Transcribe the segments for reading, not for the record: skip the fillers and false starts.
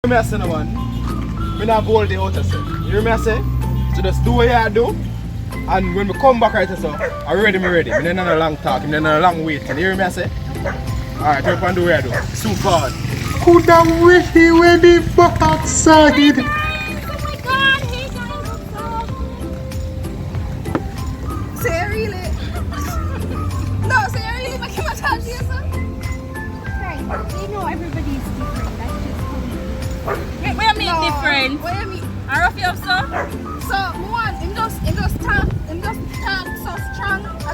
Me I say no man, me not bowl the out say. You hear me I say? So just do what you do, and when we come back right so, I ready. Me not no long talk, me not no long wait. You hear me I say? Alright, jump and do what you do. Soon forward. Coulda wish he were the backside. Oh my god, hey guys, what's up? So you really... No, so you really making my talk to yourself? Right, you know everybody's different, that's just how it is. What you mean different? What you mean? I rough you up, sir? So, one, him just talk so strong. I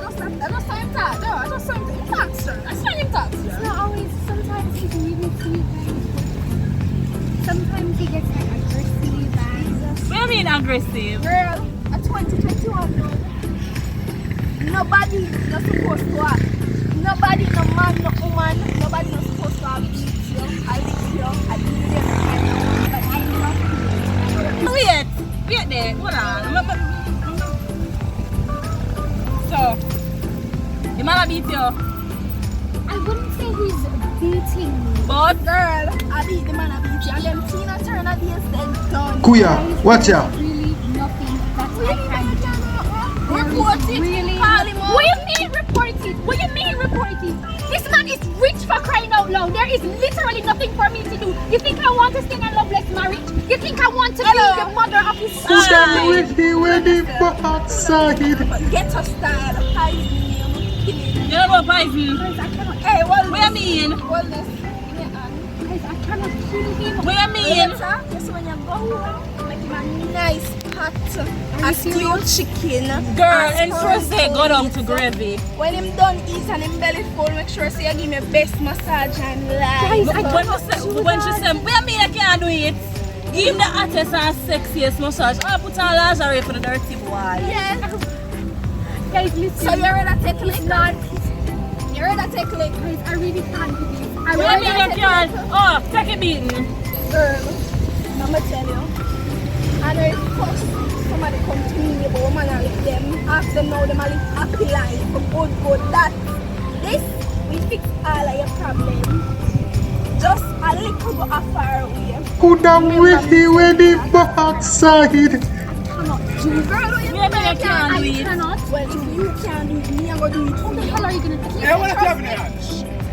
just saw him talk. No, I just saw him talk strong. I saw him talk It's strong. not always, sometimes he's really sweet, guys. Sometimes he gets like aggressive and What you mean aggressive? Girl, at 2021 now, nobody not supposed to have. Nobody, no man, no woman, nobody not supposed to have beat you, I lick you, I do them, but I love you. Wait there, hold on. So, the man a beat you, I wouldn't say he's beating me. but Girl, I beat the man, I beat you, and them Tina Turner days, then done. Kuya, watch out. Really nothing that I can do. Report it, Really? call him out. What do you mean report it? What do you mean report it? This man is rich for crying out loud. There is literally nothing for me to do. You think I want to stay in a loveless marriage? You think I want to be the mother of his son? Coulda wish he were the backside. Get us style, high name, killing. you don't know poison. Guys, I cannot. Hey, what What you mean? What this? Give me a hand. Guys, I cannot kill him. What you mean? Just when you go home, make him a nice hot Are a you stewed chicken. Girl, and and sure say go down to gravy. When him done eat and him belly full, make sure say you give me best massage and Guys, life. I When cannot she do said, that. what you mean I can't do it? Give him the hottest and sexiest massage. I put on lingerie for the dirty boy. Yes. Guys, listen. So you ready to take lick? not. You ready to take lick? Guys, I really can't do this. I What you really mean you can't? Oh, take a beating. Girl, I'ma tell you. And if first somebody come to me about man and lick them, ask them now them a live happy life, good, that. This will fix all of your problems. Just a little bit far away. Coulda wish he were the backside. cannot do it. Girl, what you What you mean you can't do I it? cannot. Well, if you can't do it, me I'm gonna do it. How the hell are you gonna do Yeah, it? what you having there?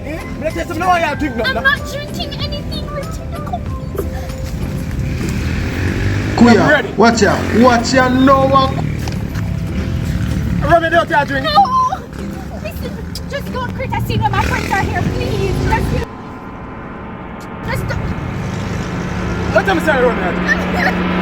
Eh? Me tell some no you drink I'm nothing. not drinking anything. Kuya, watch out. Watch out now. Rub it out your drink. No! Listen, just don't quit. I see when my friends are here, please. Just don't. Let them say rub it out.